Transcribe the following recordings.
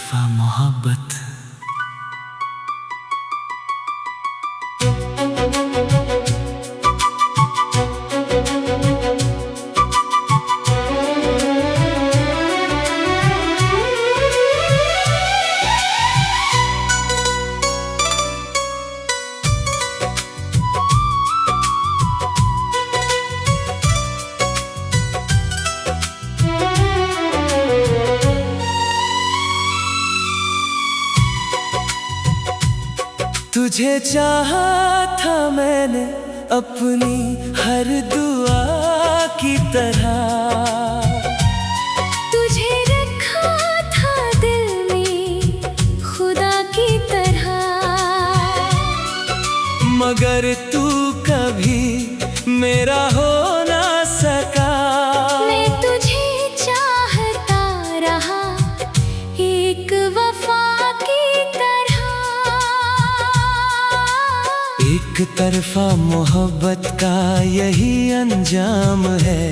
तरफा मोहब्बत। तुझे चाहा था मैंने अपनी हर दुआ की तरह, तुझे रखा था दिल में खुदा की तरह, मगर तू कभी मेरा हो ना सका। मैं तुझे चाहता रहा एक वफा की तरह। एक तरफा मोहब्बत का यही अंजाम है।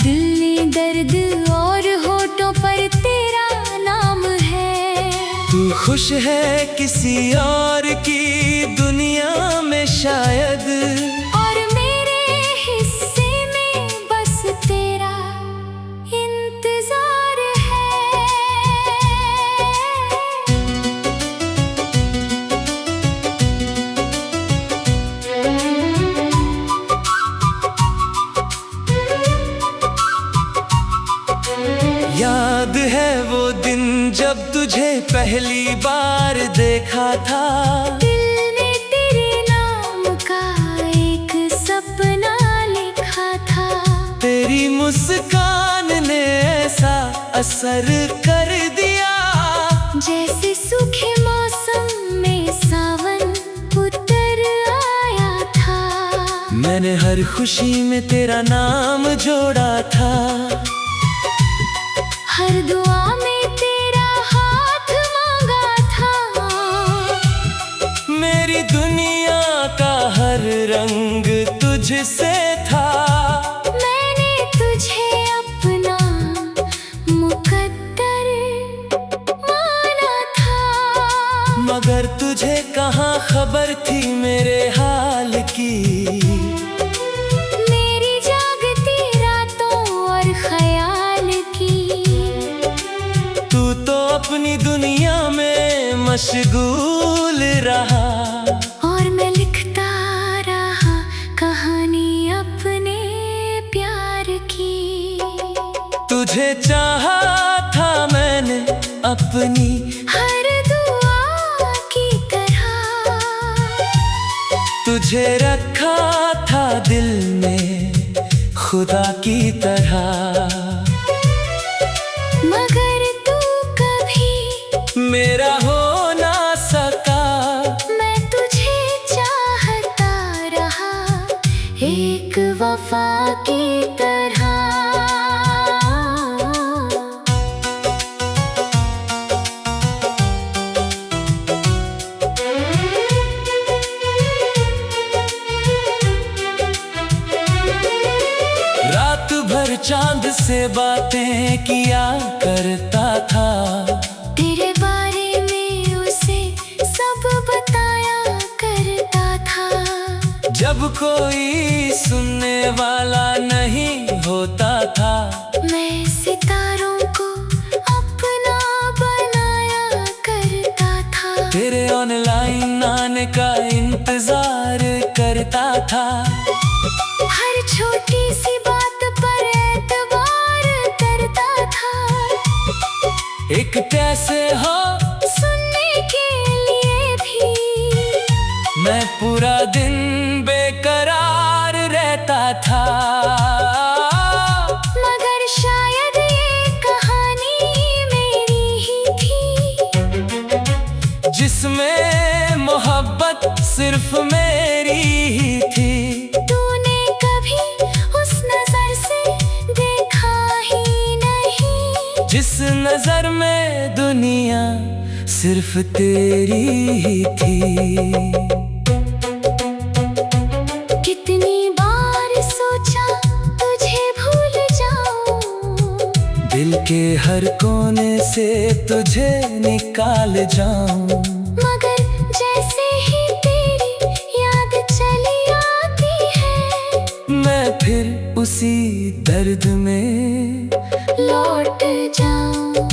दिल ने दर्द और होठों पर तेरा नाम है। तू खुश है किसी और की दुनिया में शायद, और मेरे हिस्से में बस तेरा इंतजार है। याद है वो दिन जब तुझे पहली बार देखा था। दिल ने तेरे नाम का एक सपना लिखा था। तेरी मुस्कान ने ऐसा असर कर दिया, जैसे सूखे मौसम में सावन उतर आया था। मैंने हर खुशी में तेरा नाम जोड़ा था। हर दुआ में तेरा हाथ मांगा था। मेरी दुनिया का हर रंग तुझसे था। मैंने तुझे अपना मुकद्दर माना था। मगर तुझे कहाँ खबर थी मेरे हाल की। मेरी जागती रातों और ख्याल की। तू तो अपनी दुनिया में मशगूल रहा, और मैं लिखता रहा कहानी अपने प्यार की। तुझे चाहा था मैंने अपनी हर दुआ की तरह। तुझे रखा था दिल में खुदा की तरह, मगर तू कभी मेरा हो ना सका। मैं तुझे चाहता रहा एक वफा की तरह। रात भर चांद से बातें किया करता था। तेरे बारे में उसे सब बताया करता था। जब कोई सुनने वाला नहीं होता था, मैं सितारों को अपना बनाया करता था। तेरे ऑनलाइन आने का इंतजार करता था। हर छोटी सी बात पर एतबार करता था। एक कैसे हो सुनने के लिए भी मैं पूरा दिन बेकरार रहता था। मगर शायद ये कहानी मेरी ही थी, जिसमें मोहब्बत सिर्फ मेरी ही थी। तूने कभी उस नजर से देखा ही नहीं, जिस नजर में दुनिया सिर्फ तेरी ही थी। कितनी बार सोचा तुझे भूल जाऊं, दिल के हर कोने से तुझे निकाल जाऊं, मगर जैसे ही तेरी याद चली आती है, मैं फिर उसी दर्द में लौट जाऊं।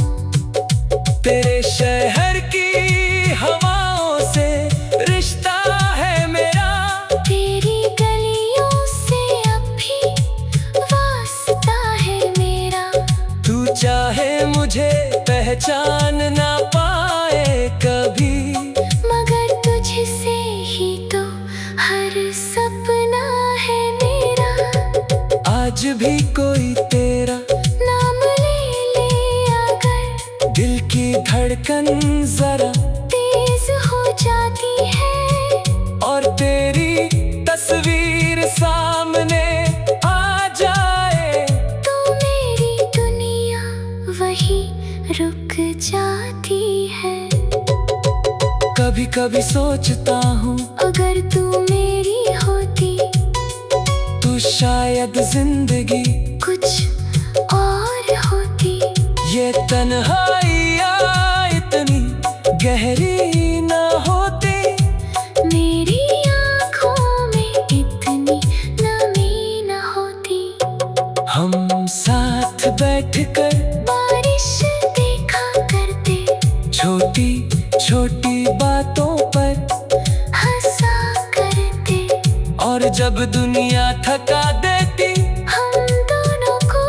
तेरे शहर की हवाओं से रिश्ता है मेरा, तेरी गलियों से अब भी वास्ता है मेरा। तू चाहे मुझे पहचान ना पाए कभी, मगर तुझसे ही तो हर सपना है मेरा। आज भी कोई तेरा नाम ले ले अगर, दिल की धड़कन जरा तेज हो जाती है, और तेरी तस्वीर सामने आ जाए, तो मेरी दुनिया वही रुक जाती है। कभी कभी सोचता हूँ अगर तू मेरी होती तू शायद जिंदगी कुछ और होती। ये तन्हाइयाँ इतनी गहरी ना होती, मेरी आँखों में इतनी नमी न होती। हम साथ बैठकर बारिश देखा करते, छोटी छोटी बातों पर हंसा करते, और जब दुनिया थका देती हम दोनों को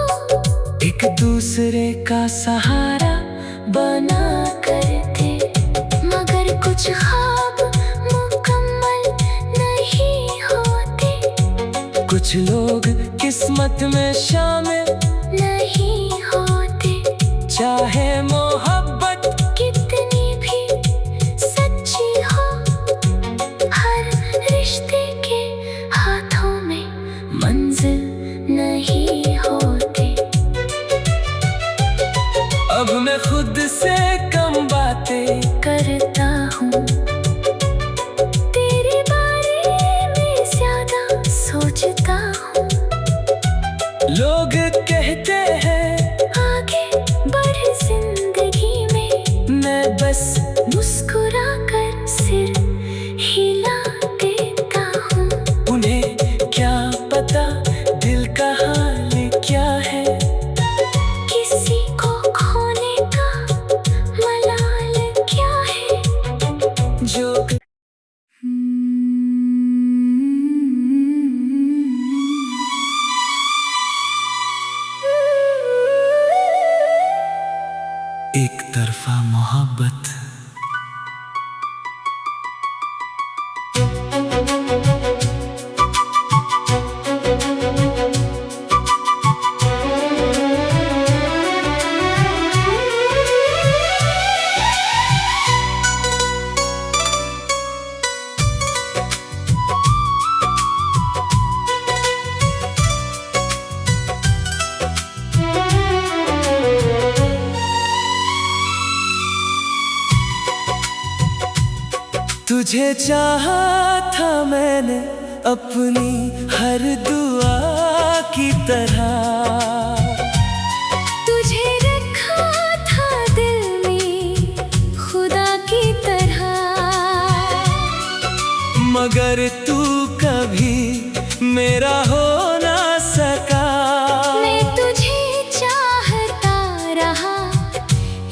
एक दूसरे का सहारा बना करते। मगर कुछ ख्वाब मुकम्मल नहीं होते, कुछ लोग किस्मत में शामिल नहीं होते। चाहे मोहब्बत कितनी भी सच्ची हो, हर रिश्ते के हाथों में मंजिल नहीं होती। अब मैं खुद से कम बातें करता हूँ, तेरे बारे में ज्यादा सोचता हूँ। लोग कहते हैं आगे बढ़ जिंदगी में, मैं बस मुस्कुरा कर सिर हिला देता हूँ। उन्हें क्या पता दिल का हाल क्या है, किसी को खोने का मलाल क्या है। जो एक तरफा मोहब्बत। तुझे चाहा था मैंने अपनी हर दुआ की तरह, तुझे रखा था दिल में खुदा की तरह, मगर तू कभी मेरा हो ना सका। मैं तुझे चाहता रहा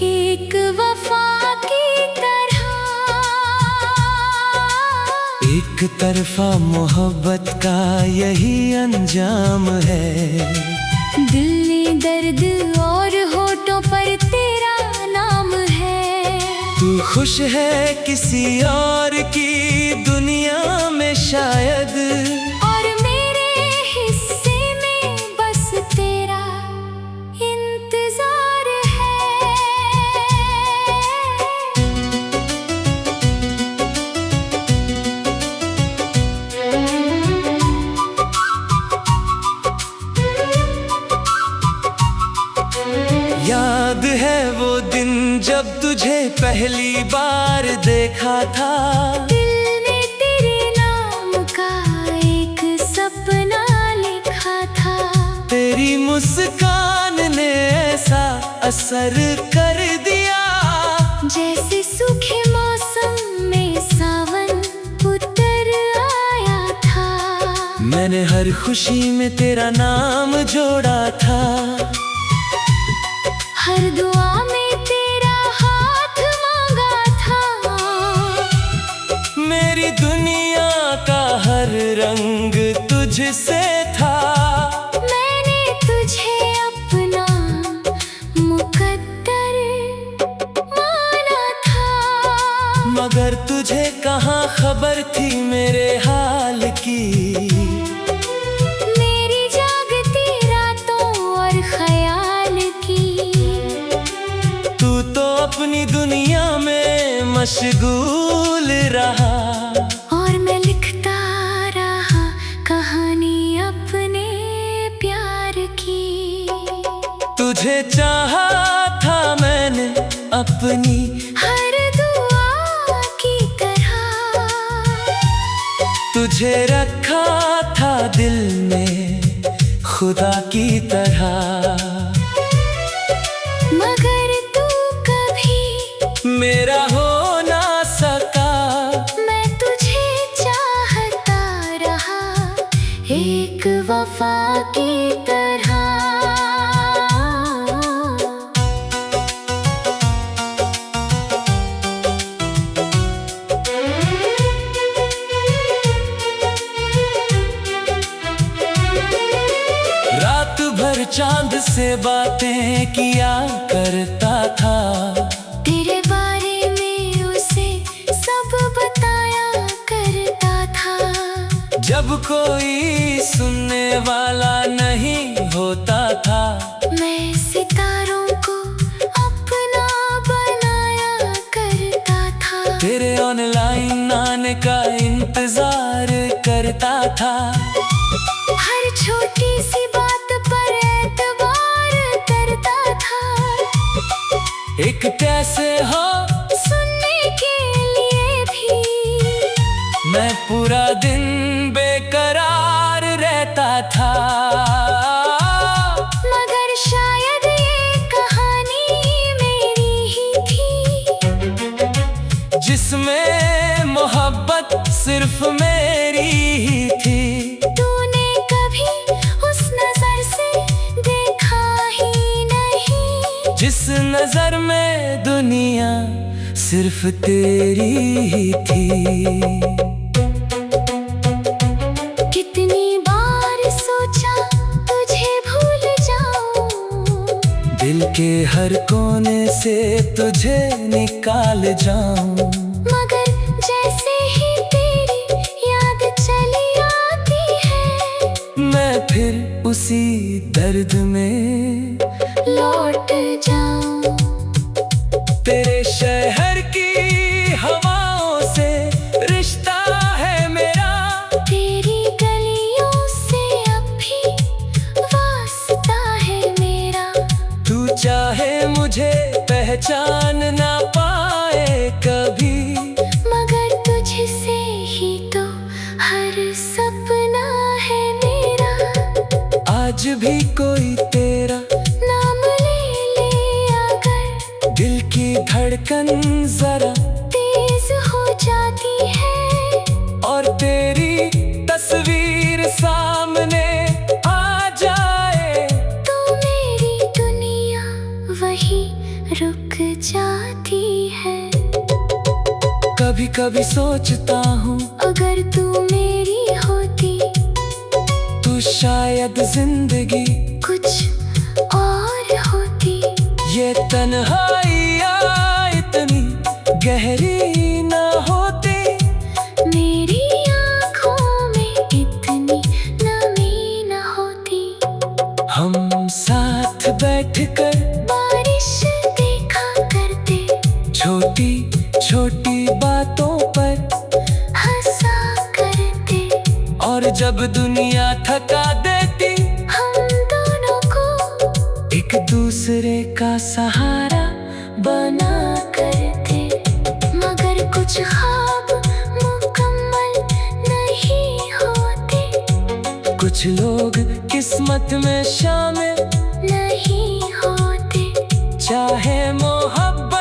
एक वफा की तरह। एक तरफा मोहब्बत का यही अंजाम है, दिल में दर्द और होठों पर तेरा नाम है। तू खुश है किसी और की दुनिया में शायद, और मेरे हिस्से में बस तेरा इंतजार है। याद है वो दिन जब तुझे पहली बार देखा था, दिल ने तेरे नाम का एक सपना लिखा था। तेरी मुस्कान ने ऐसा असर कर दिया। जैसे सूखे मौसम में सावन उतर आया था। मैंने हर खुशी में तेरा नाम जोड़ा था। हर दुआ में तेरा हाथ मांगा था। मेरी दुनिया का हर रंग तुझसे था। मैंने तुझे अपना मुकद्दर माना था। मगर तुझे कहाँ खबर थी मेरे हाल की। मेरी जागती रातों और ख्याल की। तू तो अपनी दुनिया में मशगूल रहा। और मैं लिखता रहा कहानी अपने प्यार की। तुझे चाहा था मैंने अपनी हर दुआ की तरह। तुझे रखा था दिल में खुदा की तरह। मगर तू कभी मेरा हो ना सका। मैं तुझे चाहता रहा एक वफा की तरह। रात भर चांद से बातें किया करता था। तेरे बारे में उसे सब बताया करता था। जब कोई सुनने वाला नहीं होता था। मैं सितारों को अपना बनाया करता था। तेरे ऑनलाइन आने का इंतजार करता था। हर छोटी सी बात पर एतबार करता था। एक कैसे हो सुनने के लिए भी मैं पूरा दिन बेकरार रहता था। मगर शायद ये कहानी मेरी ही थी। जिसमें मोहब्बत सिर्फ मेरी ही थी। तूने कभी उस नजर से देखा ही नहीं। जिस नजर में दुनिया सिर्फ तेरी ही थी। कितनी बार सोचा तुझे भूल जाऊं। दिल के हर कोने से तुझे निकाल जाऊं। मगर जैसे ही तेरी याद चली आती है। मैं फिर उसी दर्द में लौट जाऊं। तेरे शहर की हवाओं से रिश्ता है मेरा। तेरी गलियों से अब भी वास्ता है मेरा। तू चाहे मुझे पहचान ना पाए कभी। मगर तुझसे ही तो हर सपना है मेरा। आज भी कोई तेरा नाम ले अगर दिल की धड़कन जरा तेज हो जाती है। और तेरी तस्वीर सामने आ जाए। तो मेरी दुनिया वही रुक जाती है। कभी कभी सोचता हूँ अगर तू मेरी होती तू शायद जिंदगी कुछ और होती। ये तन्हाइयाँ इतनी गहरी ना होती। मेरी आँखों में इतनी नमी न होती। हम साथ बैठकर बारिश देखा करते। छोटी छोटी बातों पर हंसा करते। और जब दुनिया थका देती हम दोनों को एक दूसरे का सहारा बना करते। मगर कुछ ख्वाब मुकम्मल नहीं होते। कुछ लोग किस्मत में शामिल नहीं होते। चाहे मोहब्बत